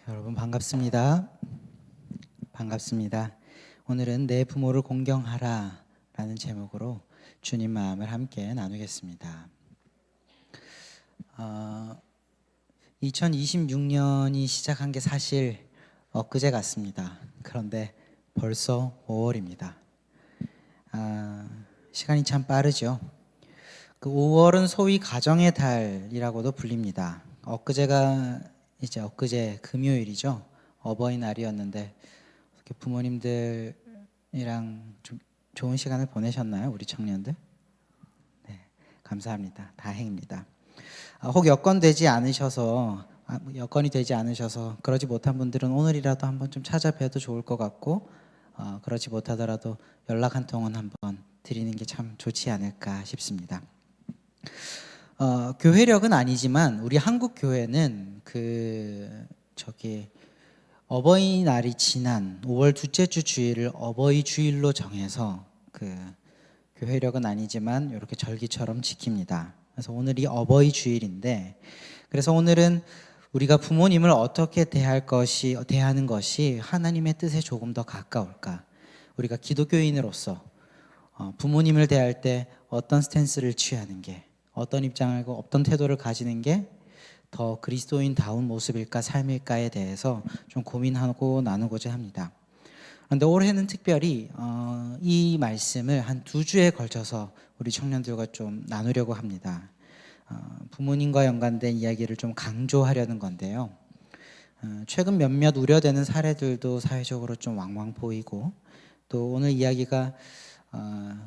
여러분 반갑습니다. 반갑습니다. 오늘은 내 부모를 공경하라 라는 제목으로 주님 마음을 함께 나누겠습니다. 2026년이 시작한 게 사실 엊그제 같습니다. 그런데 벌써 5월입니다. 시간이 참 빠르죠. 그 5월은 소위 가정의 달이라고도 불립니다. 엊그제 금요일이죠. 어버이날이었는데 부모님들이랑 좀 좋은 시간을 보내셨나요? 우리 청년들? 네, 감사합니다. 다행입니다. 혹 여건이 되지 않으셔서 그러지 못한 분들은 오늘이라도 한번 좀 찾아뵈도 좋을 것 같고, 그러지 못하더라도 연락 한 통은 한번 드리는 게 참 좋지 않을까 싶습니다. 교회력은 아니지만 우리 한국 교회는 어버이날이 지난 5월 둘째 주 주일을 어버이 주일로 정해서 교회력은 아니지만 이렇게 절기처럼 지킵니다. 그래서 오늘이 어버이 주일인데, 그래서 오늘은 우리가 부모님을 어떻게 대하는 것이 하나님의 뜻에 조금 더 가까울까? 우리가 기독교인으로서 부모님을 대할 때 어떤 스탠스를 취하는 게, 어떤 입장을, 어떤 태도를 가지는 게 더 그리스도인다운 모습일까, 삶일까에 대해서 좀 고민하고 나누고자 합니다. 그런데 올해는 특별히 이 말씀을 한 2주에 걸쳐서 우리 청년들과 좀 나누려고 합니다. 부모님과 연관된 이야기를 좀 강조하려는 건데요. 최근 몇몇 우려되는 사례들도 사회적으로 좀 왕왕 보이고, 또 오늘 이야기가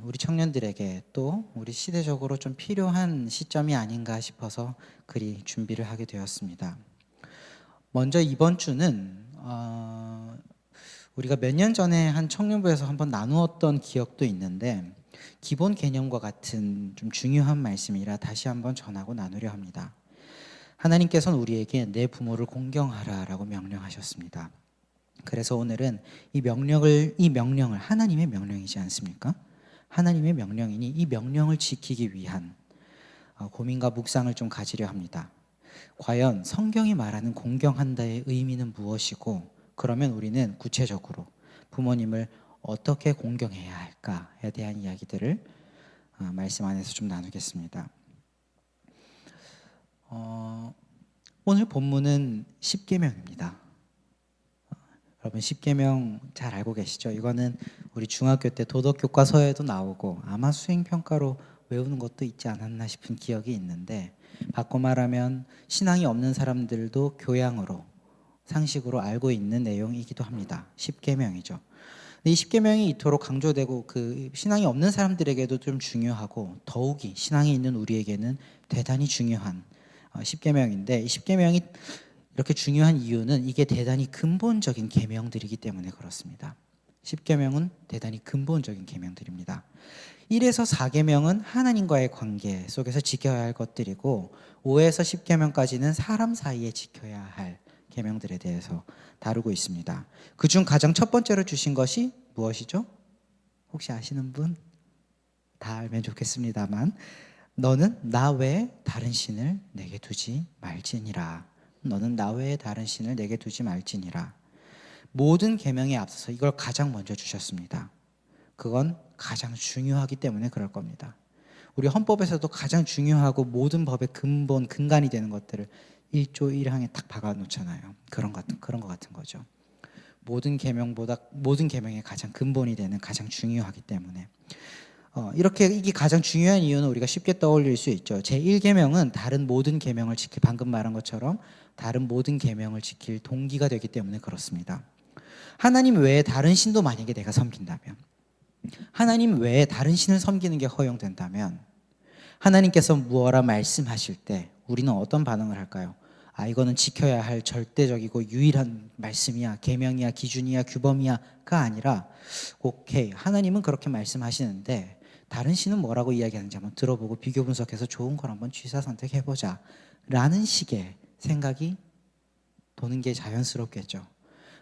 우리 청년들에게 또 우리 시대적으로 좀 필요한 시점이 아닌가 싶어서 그리 준비를 하게 되었습니다. 먼저 이번 주는 우리가 몇 년 전에 한 청년부에서 한번 나누었던 기억도 있는데, 기본 개념과 같은 좀 중요한 말씀이라 다시 한번 전하고 나누려 합니다. 하나님께서는 우리에게 내 부모를 공경하라라고 명령하셨습니다. 그래서 오늘은 이 명령을 하나님의 명령이지 않습니까? 하나님의 명령이니 이 명령을 지키기 위한 고민과 묵상을 좀 가지려 합니다. 과연 성경이 말하는 공경한다의 의미는 무엇이고, 그러면 우리는 구체적으로 부모님을 어떻게 공경해야 할까에 대한 이야기들을 말씀 안에서 좀 나누겠습니다. 오늘 본문은 십계명입니다. 여러분 십계명 잘 알고 계시죠? 이거는 우리 중학교 때 도덕교과서에도 나오고 아마 수행평가로 외우는 것도 있지 않았나 싶은 기억이 있는데, 바꿔 말하면 신앙이 없는 사람들도 교양으로, 상식으로 알고 있는 내용이기도 합니다. 십계명이죠. 이 십계명이 이토록 강조되고 신앙이 없는 사람들에게도 좀 중요하고, 더욱이 신앙이 있는 우리에게는 대단히 중요한 십계명인데, 이 십계명이 이렇게 중요한 이유는 이게 대단히 근본적인 계명들이기 때문에 그렇습니다. 십계명은 대단히 근본적인 계명들입니다. 1에서 4계명은 하나님과의 관계 속에서 지켜야 할 것들이고, 5에서 10계명까지는 사람 사이에 지켜야 할 계명들에 대해서 다루고 있습니다. 그중 가장 첫 번째로 주신 것이 무엇이죠? 혹시 아시는 분? 다 알면 좋겠습니다만, 너는 나 외에 다른 신을 내게 두지 말지니라. 너는 나 외에 다른 신을 내게 두지 말지니라. 모든 계명에 앞서서 이걸 가장 먼저 주셨습니다. 그건 가장 중요하기 때문에 그럴 겁니다. 우리 헌법에서도 가장 중요하고 모든 법의 근본, 근간이 되는 것들을 1조 1항에 딱 박아 놓잖아요. 그런 것 같은 거죠. 모든 계명의 가장 근본이 되는, 가장 중요하기 때문에 이게 가장 중요한 이유는 우리가 쉽게 떠올릴 수 있죠. 제1계명은 다른 모든 계명을 지킬, 방금 말한 것처럼 다른 모든 계명을 지킬 동기가 되기 때문에 그렇습니다. 하나님 외에 다른 신도 만약에 내가 섬긴다면, 하나님 외에 다른 신을 섬기는 게 허용된다면, 하나님께서 무엇라 말씀하실 때 우리는 어떤 반응을 할까요? 이거는 지켜야 할 절대적이고 유일한 말씀이야, 계명이야, 기준이야, 규범이야가 아니라, 오케이, 하나님은 그렇게 말씀하시는데 다른 신은 뭐라고 이야기하는지 한번 들어보고 비교 분석해서 좋은 걸 한번 취사 선택해보자 라는 식의 생각이 도는 게 자연스럽겠죠.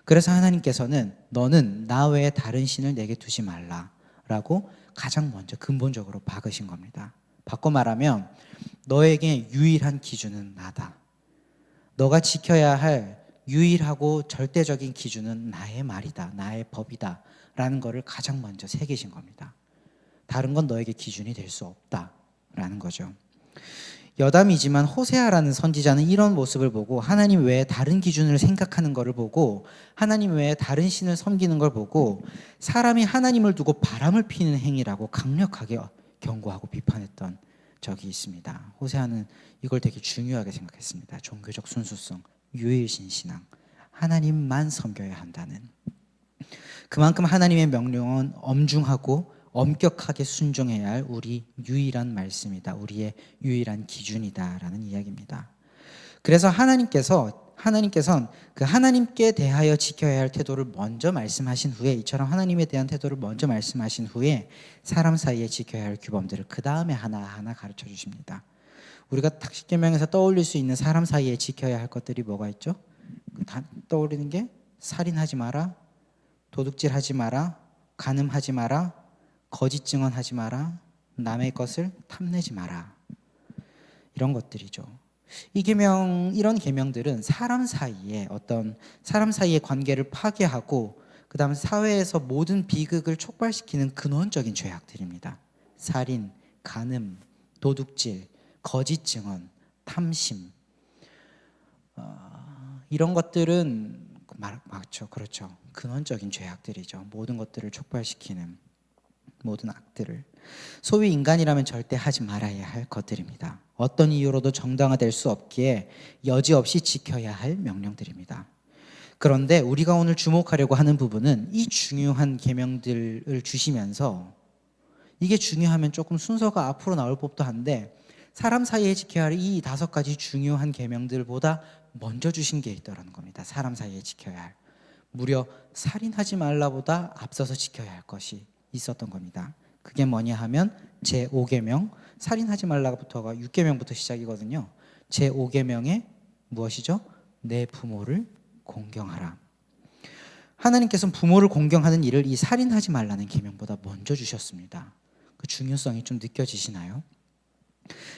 그래서 하나님께서는 너는 나 외에 다른 신을 내게 두지 말라라고 가장 먼저 근본적으로 박으신 겁니다. 바꿔 말하면 너에게 유일한 기준은 나다. 너가 지켜야 할 유일하고 절대적인 기준은 나의 말이다, 나의 법이다 라는 것을 가장 먼저 새기신 겁니다. 다른 건 너에게 기준이 될 수 없다라는 거죠. 여담이지만 호세아라는 선지자는 이런 모습을 보고 하나님 외에 다른 기준을 생각하는 것을 보고 하나님 외에 다른 신을 섬기는 걸 보고 사람이 하나님을 두고 바람을 피는 행위라고 강력하게 경고하고 비판했던 적이 있습니다. 호세아는 이걸 되게 중요하게 생각했습니다. 종교적 순수성, 유일신 신앙, 하나님만 섬겨야 한다는, 그만큼 하나님의 명령은 엄중하고 엄격하게 순종해야 할 우리 유일한 말씀이다, 우리의 유일한 기준이다라는 이야기입니다. 그래서 하나님께서는 그 하나님께 대하여 지켜야 할 태도를 먼저 말씀하신 후에, 이처럼 하나님에 대한 태도를 먼저 말씀하신 후에 사람 사이에 지켜야 할 규범들을 그 다음에 하나하나 가르쳐 주십니다. 우리가 딱 십계명에서 떠올릴 수 있는 사람 사이에 지켜야 할 것들이 뭐가 있죠? 떠오르는 게 살인하지 마라, 도둑질하지 마라, 간음하지 마라, 거짓 증언하지 마라, 남의 것을 탐내지 마라, 이런 것들이죠. 이런 계명들은 사람 사이의 관계를 파괴하고 그다음 사회에서 모든 비극을 촉발시키는 근원적인 죄악들입니다. 살인, 간음, 도둑질, 거짓 증언, 탐심, 이런 것들은 맞죠, 그렇죠. 근원적인 죄악들이죠. 모든 것들을 촉발시키는 모든 악들을, 소위 인간이라면 절대 하지 말아야 할 것들입니다. 어떤 이유로도 정당화될 수 없기에 여지없이 지켜야 할 명령들입니다. 그런데 우리가 오늘 주목하려고 하는 부분은 이 중요한 계명들을 주시면서, 이게 중요하면 조금 순서가 앞으로 나올 법도 한데 사람 사이에 지켜야 할 이 5가지 중요한 계명들보다 먼저 주신 게 있다는 겁니다. 사람 사이에 지켜야 할, 무려 살인하지 말라보다 앞서서 지켜야 할 것이 있었던 겁니다. 그게 뭐냐 하면 제5계명, 살인하지 말라부터가 6계명부터 시작이거든요. 제5계명의 무엇이죠? 내 부모를 공경하라. 하나님께서는 부모를 공경하는 일을 이 살인하지 말라는 계명보다 먼저 주셨습니다. 그 중요성이 좀 느껴지시나요?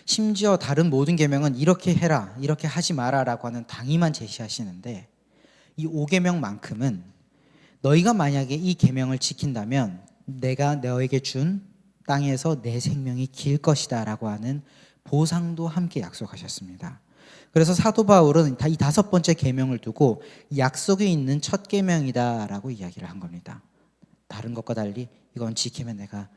심지어 다른 모든 계명은 이렇게 해라, 이렇게 하지 마라라고 하는 당위만 제시하시는데 이 5계명만큼은 너희가 만약에 이 계명을 지킨다면 내가 너에게 준 땅에서 내 생명이 길 것이다 라고 하는 보상도 함께 약속하셨습니다. 그래서 사도 바울은 이 5번째 계명을 두고 약속이 있는 첫 계명이다 라고 이야기를 한 겁니다. 다른 것과 달리 이건 지키면 내가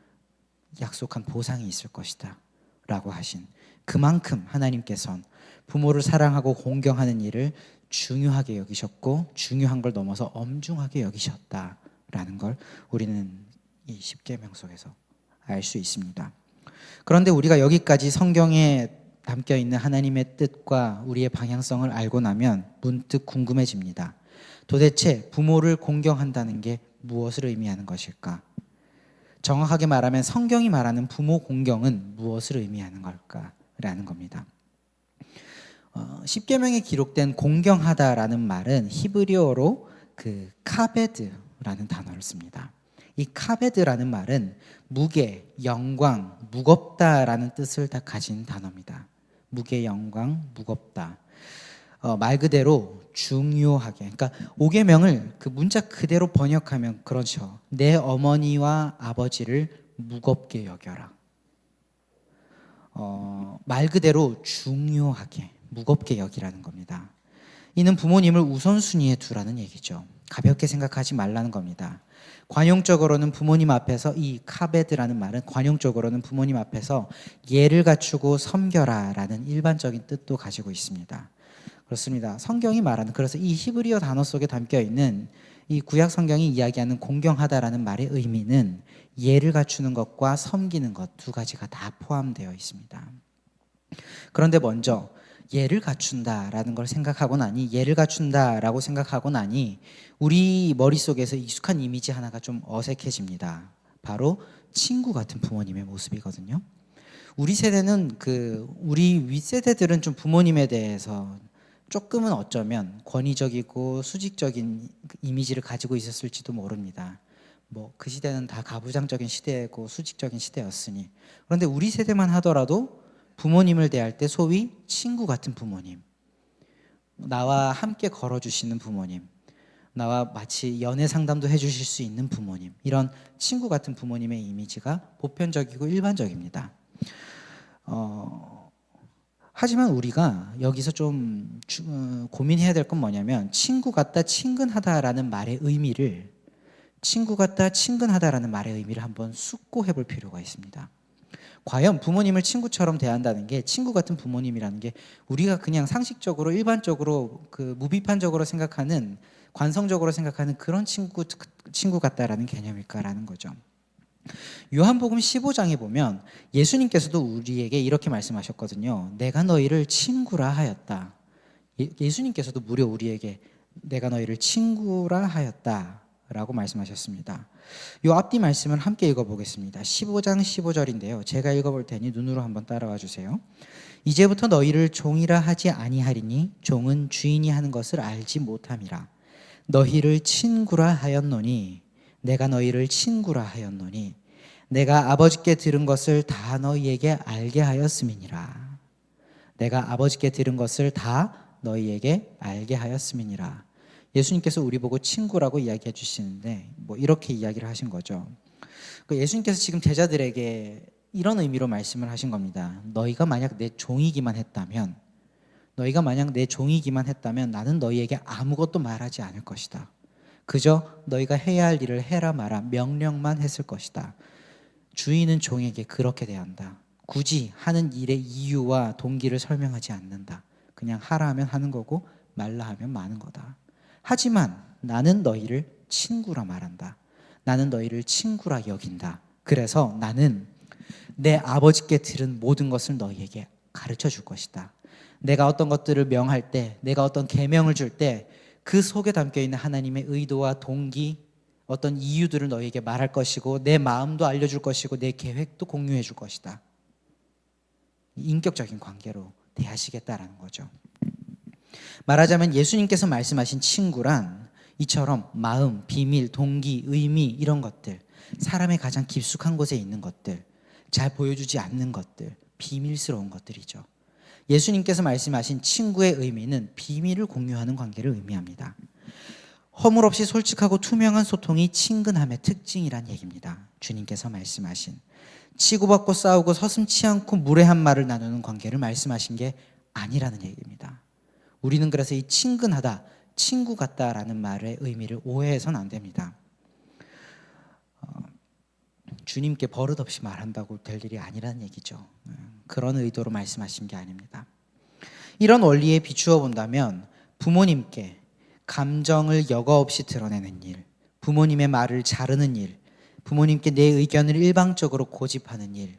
약속한 보상이 있을 것이다 라고 하신, 그만큼 하나님께서는 부모를 사랑하고 공경하는 일을 중요하게 여기셨고 중요한 걸 넘어서 엄중하게 여기셨다라는 걸 우리는 이 10계명 속에서 알 수 있습니다. 그런데 우리가 여기까지 성경에 담겨 있는 하나님의 뜻과 우리의 방향성을 알고 나면 문득 궁금해집니다. 도대체 부모를 공경한다는 게 무엇을 의미하는 것일까? 정확하게 말하면 성경이 말하는 부모 공경은 무엇을 의미하는 걸까라는 겁니다. 10계명에 기록된 공경하다라는 말은 히브리어로 그 카베드라는 단어를 씁니다. 이 카베드라는 말은 무게, 영광, 무겁다라는 뜻을 다 가진 단어입니다. 무게, 영광, 무겁다. 말 그대로 중요하게, 그러니까 5계명을 그 문자 그대로 번역하면 그렇죠. 내 어머니와 아버지를 무겁게 여겨라. 말 그대로 중요하게, 무겁게 여기라는 겁니다. 이는 부모님을 우선순위에 두라는 얘기죠. 가볍게 생각하지 말라는 겁니다. 관용적으로는 부모님 앞에서, 이 카베드라는 말은 관용적으로는 부모님 앞에서 예를 갖추고 섬겨라 라는 일반적인 뜻도 가지고 있습니다. 그렇습니다. 성경이 말하는, 그래서 이 히브리어 단어 속에 담겨 있는 이 구약 성경이 이야기하는 공경하다라는 말의 의미는 예를 갖추는 것과 섬기는 것 2가지가 다 포함되어 있습니다. 그런데 먼저 예를 갖춘다라는 걸 생각하고 나니, 예를 갖춘다라고 생각하고 나니 우리 머릿속에서 익숙한 이미지 하나가 좀 어색해집니다. 바로 친구 같은 부모님의 모습이거든요. 우리 세대는 우리 윗세대들은 좀 부모님에 대해서 조금은 어쩌면 권위적이고 수직적인 이미지를 가지고 있었을지도 모릅니다. 그 시대는 다 가부장적인 시대고 수직적인 시대였으니. 그런데 우리 세대만 하더라도 부모님을 대할 때 소위 친구 같은 부모님, 나와 함께 걸어주시는 부모님, 나와 마치 연애 상담도 해주실 수 있는 부모님, 이런 친구 같은 부모님의 이미지가 보편적이고 일반적입니다. 하지만 우리가 여기서 좀 고민해야 될 건 뭐냐면, 친구 같다, 친근하다라는 말의 의미를, 친구 같다, 친근하다라는 말의 의미를 한번 숙고해 볼 필요가 있습니다. 과연 부모님을 친구처럼 대한다는 게, 친구 같은 부모님이라는 게 우리가 그냥 상식적으로 일반적으로 무비판적으로 생각하는, 관성적으로 생각하는 그런 친구 같다라는 개념일까라는 거죠. 요한복음 15장에 보면 예수님께서도 우리에게 이렇게 말씀하셨거든요. 내가 너희를 친구라 하였다. 예수님께서도 무려 우리에게 내가 너희를 친구라 하였다 라고 말씀하셨습니다. 요 앞뒤 말씀을 함께 읽어보겠습니다. 15장 15절인데요. 제가 읽어볼 테니 눈으로 한번 따라와 주세요. 이제부터 너희를 종이라 하지 아니하리니 종은 주인이 하는 것을 알지 못함이라. 너희를 친구라 하였노니 내가 너희를 친구라 하였노니 내가 아버지께 들은 것을 다 너희에게 알게 하였음이니라. 내가 아버지께 들은 것을 다 너희에게 알게 하였음이니라. 예수님께서 우리 보고 친구라고 이야기해 주시는데 이렇게 이야기를 하신 거죠. 예수님께서 지금 제자들에게 이런 의미로 말씀을 하신 겁니다. 너희가 만약 내 종이기만 했다면, 나는 너희에게 아무것도 말하지 않을 것이다. 그저 너희가 해야 할 일을 해라 마라 명령만 했을 것이다. 주인은 종에게 그렇게 대한다. 굳이 하는 일의 이유와 동기를 설명하지 않는다. 그냥 하라 하면 하는 거고 말라 하면 마는 거다. 하지만 나는 너희를 친구라 말한다. 나는 너희를 친구라 여긴다. 그래서 나는 내 아버지께 들은 모든 것을 너희에게 가르쳐 줄 것이다. 내가 어떤 것들을 명할 때, 내가 어떤 계명을 줄 때 그 속에 담겨있는 하나님의 의도와 동기, 어떤 이유들을 너희에게 말할 것이고 내 마음도 알려줄 것이고 내 계획도 공유해 줄 것이다. 인격적인 관계로 대하시겠다라는 거죠. 말하자면 예수님께서 말씀하신 친구란 이처럼 마음, 비밀, 동기, 의미 이런 것들, 사람의 가장 깊숙한 곳에 있는 것들, 잘 보여주지 않는 것들, 비밀스러운 것들이죠. 예수님께서 말씀하신 친구의 의미는 비밀을 공유하는 관계를 의미합니다. 허물없이 솔직하고 투명한 소통이 친근함의 특징이란 얘기입니다. 주님께서 말씀하신 치고받고 싸우고 서슴지 않고 무례한 말을 나누는 관계를 말씀하신 게 아니라는 얘기입니다. 우리는 그래서 이 친근하다, 친구 같다라는 말의 의미를 오해해서는 안 됩니다. 주님께 버릇없이 말한다고 될 일이 아니라는 얘기죠. 그런 의도로 말씀하신 게 아닙니다. 이런 원리에 비추어 본다면 부모님께 감정을 여과 없이 드러내는 일, 부모님의 말을 자르는 일, 부모님께 내 의견을 일방적으로 고집하는 일,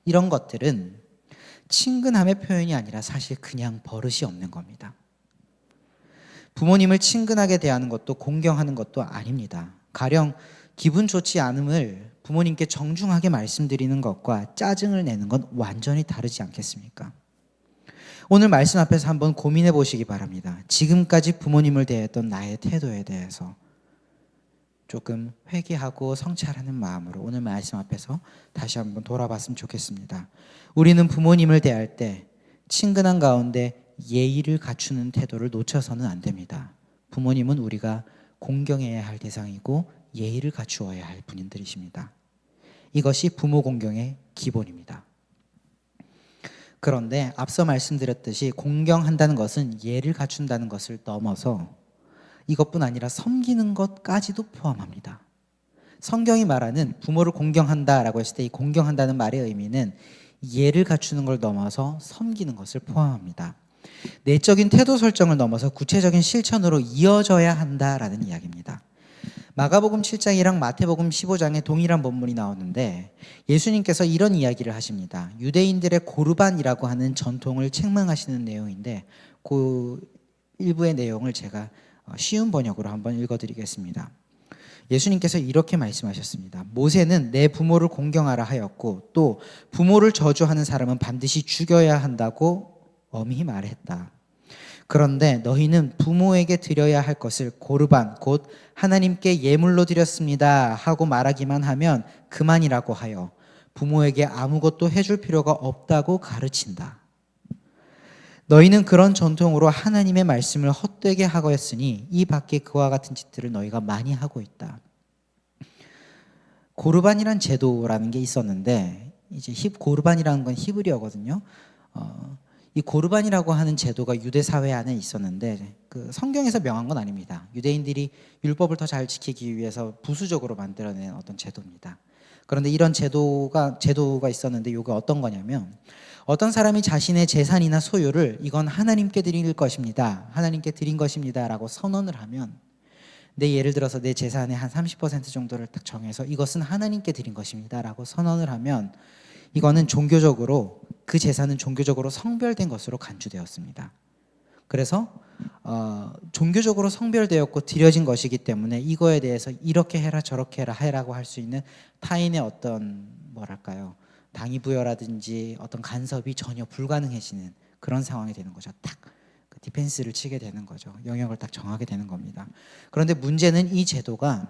이런 것들은 친근함의 표현이 아니라 사실 그냥 버릇이 없는 겁니다. 부모님을 친근하게 대하는 것도 공경하는 것도 아닙니다. 가령 기분 좋지 않음을 부모님께 정중하게 말씀드리는 것과 짜증을 내는 건 완전히 다르지 않겠습니까? 오늘 말씀 앞에서 한번 고민해 보시기 바랍니다. 지금까지 부모님을 대했던 나의 태도에 대해서 조금 회개하고 성찰하는 마음으로 오늘 말씀 앞에서 다시 한번 돌아봤으면 좋겠습니다. 우리는 부모님을 대할 때 친근한 가운데 예의를 갖추는 태도를 놓쳐서는 안 됩니다. 부모님은 우리가 공경해야 할 대상이고 예의를 갖추어야 할 분들이십니다. 이것이 부모 공경의 기본입니다. 그런데 앞서 말씀드렸듯이 공경한다는 것은 예를 갖춘다는 것을 넘어서 이것뿐 아니라 섬기는 것까지도 포함합니다. 성경이 말하는 부모를 공경한다라고 했을 때 이 공경한다는 말의 의미는 예를 갖추는 걸 넘어서 섬기는 것을 포함합니다. 내적인 태도 설정을 넘어서 구체적인 실천으로 이어져야 한다라는 이야기입니다. 마가복음 7장이랑 마태복음 15장에 동일한 본문이 나오는데 예수님께서 이런 이야기를 하십니다. 유대인들의 고르반이라고 하는 전통을 책망하시는 내용인데 그 일부의 내용을 제가 쉬운 번역으로 한번 읽어드리겠습니다. 예수님께서 이렇게 말씀하셨습니다. 모세는 내 부모를 공경하라 하였고 또 부모를 저주하는 사람은 반드시 죽여야 한다고 엄히 말했다. 그런데 너희는 부모에게 드려야 할 것을 고르반 곧 하나님께 예물로 드렸습니다 하고 말하기만 하면 그만이라고 하여 부모에게 아무것도 해줄 필요가 없다고 가르친다. 너희는 그런 전통으로 하나님의 말씀을 헛되게 하고였으니 이 밖에 그와 같은 짓들을 너희가 많이 하고 있다. 고르반이란 제도라는 게 있었는데 이제 고르반이라는 건 히브리어거든요. 이 고르반이라고 하는 제도가 유대 사회 안에 있었는데 그 성경에서 명한 건 아닙니다. 유대인들이 율법을 더 잘 지키기 위해서 부수적으로 만들어낸 어떤 제도입니다. 그런데 이런 제도가 있었는데 이게 어떤 거냐면 어떤 사람이 자신의 재산이나 소유를 이건 하나님께 드릴 것입니다. 하나님께 드린 것입니다라고 선언을 하면 예를 들어서 내 재산의 한 30% 정도를 딱 정해서 이것은 하나님께 드린 것입니다라고 선언을 하면 이거는 종교적으로 그 재산은 종교적으로 성별된 것으로 간주되었습니다. 그래서 종교적으로 성별되었고 드려진 것이기 때문에 이거에 대해서 이렇게 해라 저렇게 해라고 할 수 있는 타인의 어떤 당위부여라든지 어떤 간섭이 전혀 불가능해지는 그런 상황이 되는 거죠. 딱 그 디펜스를 치게 되는 거죠. 영역을 딱 정하게 되는 겁니다. 그런데 문제는 이 제도가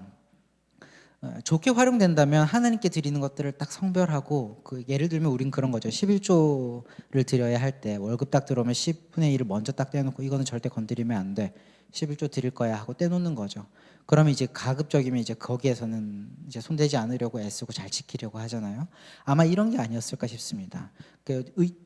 좋게 활용된다면 하나님께 드리는 것들을 딱 성별하고 예를 들면 우린 그런 거죠. 11조를 드려야 할 때 월급 딱 들어오면 10분의 1을 먼저 딱 떼놓고 이거는 절대 건드리면 안 돼. 11조 드릴 거야 하고 떼놓는 거죠. 그러면 이제 가급적이면 이제 거기에서는 이제 손대지 않으려고 애쓰고 잘 지키려고 하잖아요. 아마 이런 게 아니었을까 싶습니다.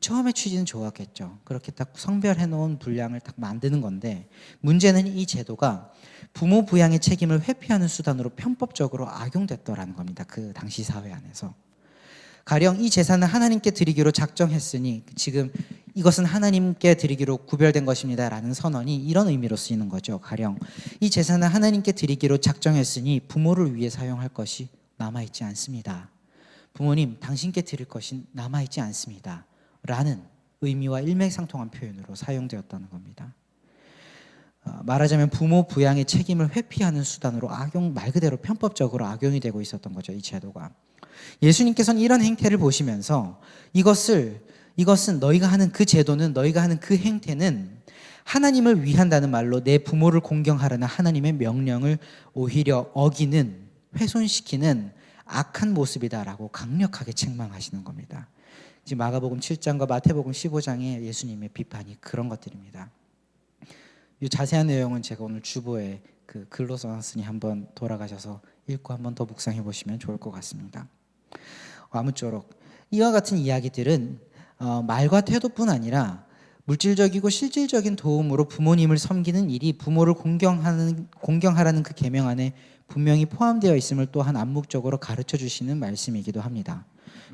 처음에 취지는 좋았겠죠. 그렇게 딱 성별해 놓은 분량을 딱 만드는 건데 문제는 이 제도가 부모 부양의 책임을 회피하는 수단으로 편법적으로 악용됐더라는 겁니다. 그 당시 사회 안에서. 가령 이 재산은 하나님께 드리기로 작정했으니 지금 이것은 하나님께 드리기로 구별된 것입니다라는 선언이 이런 의미로 쓰이는 거죠. 가령 이 재산은 하나님께 드리기로 작정했으니 부모를 위해 사용할 것이 남아있지 않습니다. 부모님, 당신께 드릴 것이 남아있지 않습니다. 라는 의미와 일맥상통한 표현으로 사용되었다는 겁니다. 말하자면 부모 부양의 책임을 회피하는 수단으로 말 그대로 편법적으로 악용이 되고 있었던 거죠. 이 제도가. 예수님께서는 이런 행태를 보시면서 이것은 너희가 하는 그 제도는 너희가 하는 그 행태는 하나님을 위한다는 말로 내 부모를 공경하라는 하나님의 명령을 오히려 어기는 훼손시키는 악한 모습이다라고 강력하게 책망하시는 겁니다. 지금 마가복음 7장과 마태복음 15장의 예수님의 비판이 그런 것들입니다. 이 자세한 내용은 제가 오늘 주보에 그 글로 써놨으니 한번 돌아가셔서 읽고 한번 더 묵상해 보시면 좋을 것 같습니다. 아무쪼록 이와 같은 이야기들은 말과 태도뿐 아니라 물질적이고 실질적인 도움으로 부모님을 섬기는 일이 부모를 공경하라는 그 계명 안에 분명히 포함되어 있음을 또한 암묵적으로 가르쳐 주시는 말씀이기도 합니다.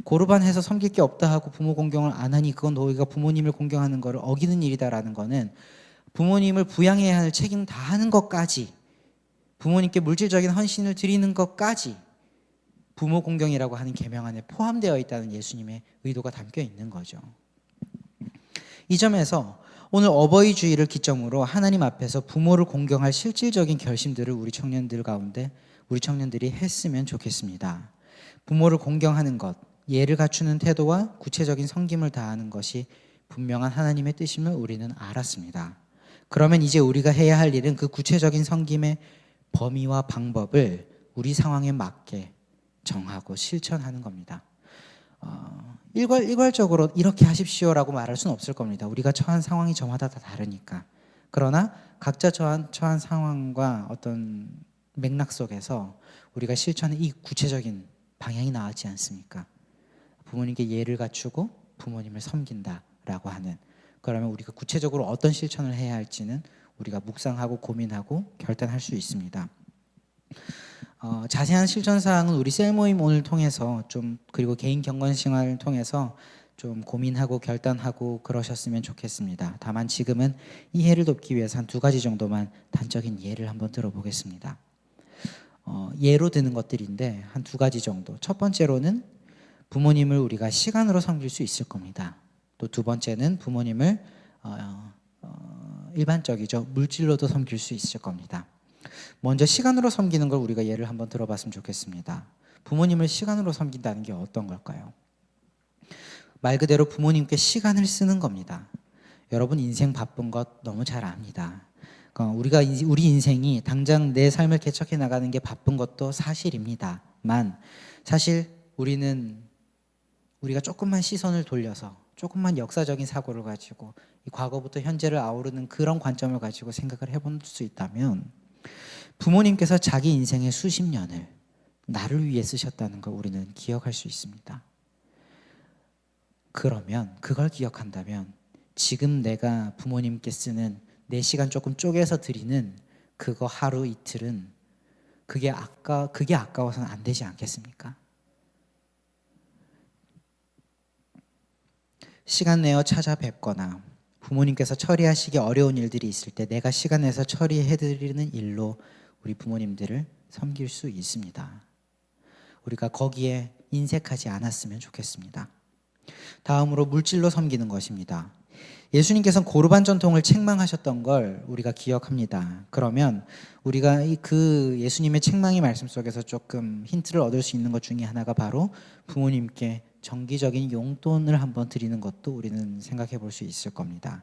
고르반해서 섬길 게 없다 하고 부모 공경을 안 하니 그건 너희가 부모님을 공경하는 것을 어기는 일이다라는 거는 부모님을 부양해야 할 책임 다 하는 것까지 부모님께 물질적인 헌신을 드리는 것까지 부모 공경이라고 하는 계명 안에 포함되어 있다는 예수님의 의도가 담겨 있는 거죠. 이 점에서 오늘 어버이 주일을 기점으로 하나님 앞에서 부모를 공경할 실질적인 결심들을 우리 청년들이 했으면 좋겠습니다. 부모를 공경하는 것, 예를 갖추는 태도와 구체적인 섬김을 다하는 것이 분명한 하나님의 뜻임을 우리는 알았습니다. 그러면 이제 우리가 해야 할 일은 그 구체적인 섬김의 범위와 방법을 우리 상황에 맞게 정하고 실천하는 겁니다. 일괄적으로 이렇게 하십시오라고 말할 수는 없을 겁니다. 우리가 처한 상황이 저마다 다 다르니까. 그러나 각자 처한 상황과 어떤 맥락 속에서 우리가 실천하는 이 구체적인 방향이 나왔지 않습니까? 부모님께 예를 갖추고 부모님을 섬긴다라고 하는, 그러면 우리가 구체적으로 어떤 실천을 해야 할지는 우리가 묵상하고 고민하고 결단할 수 있습니다. 자세한 실천 사항은 우리 셀 모임 오늘 통해서 그리고 개인 경건 생활을 통해서 좀 고민하고 결단하고 그러셨으면 좋겠습니다. 다만 지금은 이해를 돕기 위해서 한 2가지 정도만 단적인 예를 한번 들어보겠습니다. 예로 드는 것들인데 한 2가지 정도. 첫 번째로는 부모님을 우리가 시간으로 섬길 수 있을 겁니다. 또 2번째는 부모님을 일반적이죠. 물질로도 섬길 수 있을 겁니다. 먼저 시간으로 섬기는 걸 우리가 예를 한번 들어봤으면 좋겠습니다. 부모님을 시간으로 섬긴다는 게 어떤 걸까요? 말 그대로 부모님께 시간을 쓰는 겁니다. 여러분 인생 바쁜 것 너무 잘 압니다. 우리 인생이 당장 내 삶을 개척해 나가는 게 바쁜 것도 사실입니다만 사실 우리가 조금만 시선을 돌려서 조금만 역사적인 사고를 가지고 이 과거부터 현재를 아우르는 그런 관점을 가지고 생각을 해볼 수 있다면, 부모님께서 자기 인생의 수십 년을 나를 위해 쓰셨다는 걸 우리는 기억할 수 있습니다. 그러면 그걸 기억한다면 지금 내가 부모님께 쓰는 4시간 조금 쪼개서 드리는 그거 하루 이틀은 그게 아까워서는 안 되지 않겠습니까? 시간 내어 찾아뵙거나 부모님께서 처리하시기 어려운 일들이 있을 때 내가 시간 내서 처리해드리는 일로 우리 부모님들을 섬길 수 있습니다. 우리가 거기에 인색하지 않았으면 좋겠습니다. 다음으로 물질로 섬기는 것입니다. 예수님께서는 고르반 전통을 책망하셨던 걸 우리가 기억합니다. 그러면 우리가 그 예수님의 책망의 말씀 속에서 조금 힌트를 얻을 수 있는 것 중에 하나가 바로 부모님께 정기적인 용돈을 한번 드리는 것도 우리는 생각해 볼 수 있을 겁니다.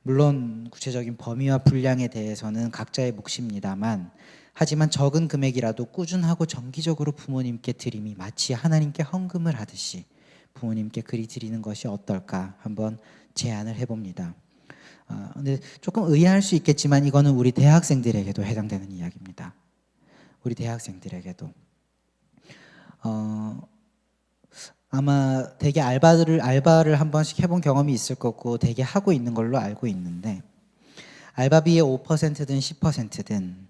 물론 구체적인 범위와 분량에 대해서는 각자의 몫입니다만, 하지만 적은 금액이라도 꾸준하고 정기적으로 부모님께 드림이 마치 하나님께 헌금을 하듯이 부모님께 그리 드리는 것이 어떨까 한번 제안을 해봅니다. 근데 조금 의아할 수 있겠지만 이거는 우리 대학생들에게도 해당되는 이야기입니다. 우리 대학생들에게도 아마 되게 알바를 한 번씩 해본 경험이 있을 거고 되게 하고 있는 걸로 알고 있는데, 알바비의 5%든 10%든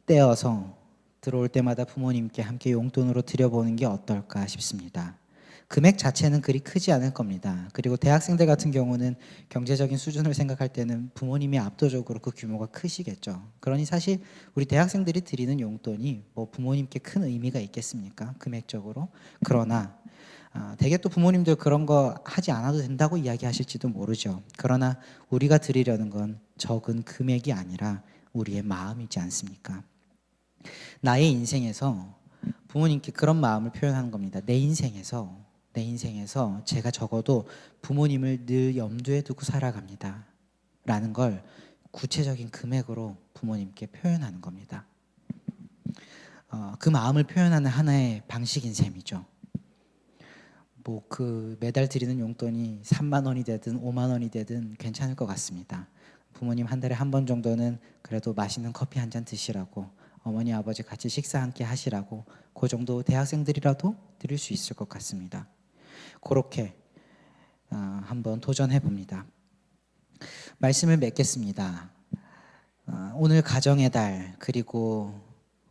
떼어서 들어올 때마다 부모님께 함께 용돈으로 드려보는 게 어떨까 싶습니다. 금액 자체는 그리 크지 않을 겁니다. 그리고 대학생들 같은 경우는 경제적인 수준을 생각할 때는 부모님이 압도적으로 그 규모가 크시겠죠. 그러니 사실 우리 대학생들이 드리는 용돈이 뭐 부모님께 큰 의미가 있겠습니까? 금액적으로. 그러나 대개 또 부모님들 그런 거 하지 않아도 된다고 이야기하실지도 모르죠. 그러나 우리가 드리려는 건 적은 금액이 아니라 우리의 마음이지 않습니까? 나의 인생에서 부모님께 그런 마음을 표현하는 겁니다. 내 인생에서 제가 적어도 부모님을 늘 염두에 두고 살아갑니다 라는 걸 구체적인 금액으로 부모님께 표현하는 겁니다. 그 마음을 표현하는 하나의 방식인 셈이죠. 뭐 그 매달 드리는 용돈이 3만 원이 되든 5만 원이 되든 괜찮을 것 같습니다. 부모님 한 달에 한 번 정도는 그래도 맛있는 커피 한 잔 드시라고, 어머니 아버지 같이 식사 함께 하시라고, 그 정도 대학생들이라도 드릴 수 있을 것 같습니다. 그렇게 한번 도전해 봅니다. 말씀을 맺겠습니다. 오늘 가정의 달 그리고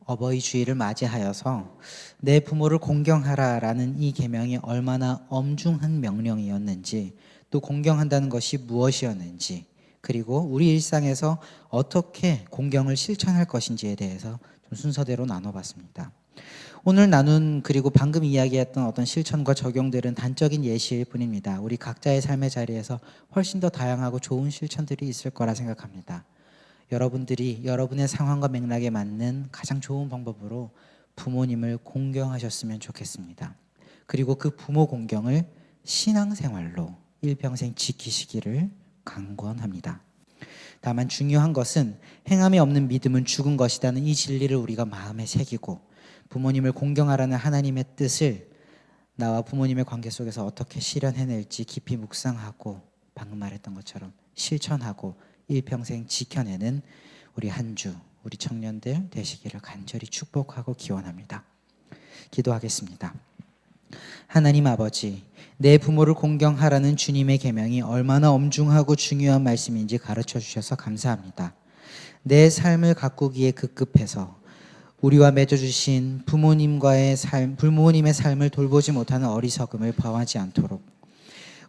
어버이 주일을 맞이하여서 내 부모를 공경하라라는 이 계명이 얼마나 엄중한 명령이었는지, 또 공경한다는 것이 무엇이었는지, 그리고 우리 일상에서 어떻게 공경을 실천할 것인지에 대해서 좀 순서대로 나눠봤습니다. 오늘 나눈 그리고 방금 이야기했던 어떤 실천과 적용들은 단적인 예시일 뿐입니다. 우리 각자의 삶의 자리에서 훨씬 더 다양하고 좋은 실천들이 있을 거라 생각합니다. 여러분들이 여러분의 상황과 맥락에 맞는 가장 좋은 방법으로 부모님을 공경하셨으면 좋겠습니다. 그리고 그 부모 공경을 신앙생활로 일평생 지키시기를 강권합니다. 다만 중요한 것은 행함이 없는 믿음은 죽은 것이라는 이 진리를 우리가 마음에 새기고, 부모님을 공경하라는 하나님의 뜻을 나와 부모님의 관계 속에서 어떻게 실현해낼지 깊이 묵상하고, 방금 말했던 것처럼 실천하고 일평생 지켜내는 우리 한 주, 우리 청년들 되시기를 간절히 축복하고 기원합니다. 기도하겠습니다. 하나님 아버지, 내 부모를 공경하라는 주님의 계명이 얼마나 엄중하고 중요한 말씀인지 가르쳐 주셔서 감사합니다. 내 삶을 가꾸기에 급급해서 우리와 맺어주신 부모님의 삶을 돌보지 못하는 어리석음을 범하지 않도록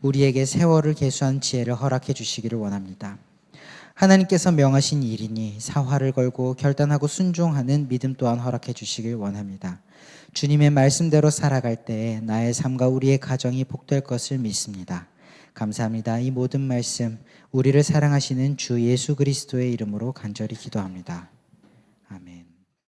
우리에게 세월을 계수한 지혜를 허락해 주시기를 원합니다. 하나님께서 명하신 일이니 사활을 걸고 결단하고 순종하는 믿음 또한 허락해 주시길 원합니다. 주님의 말씀대로 살아갈 때에 나의 삶과 우리의 가정이 복될 것을 믿습니다. 감사합니다. 이 모든 말씀 우리를 사랑하시는 주 예수 그리스도의 이름으로 간절히 기도합니다.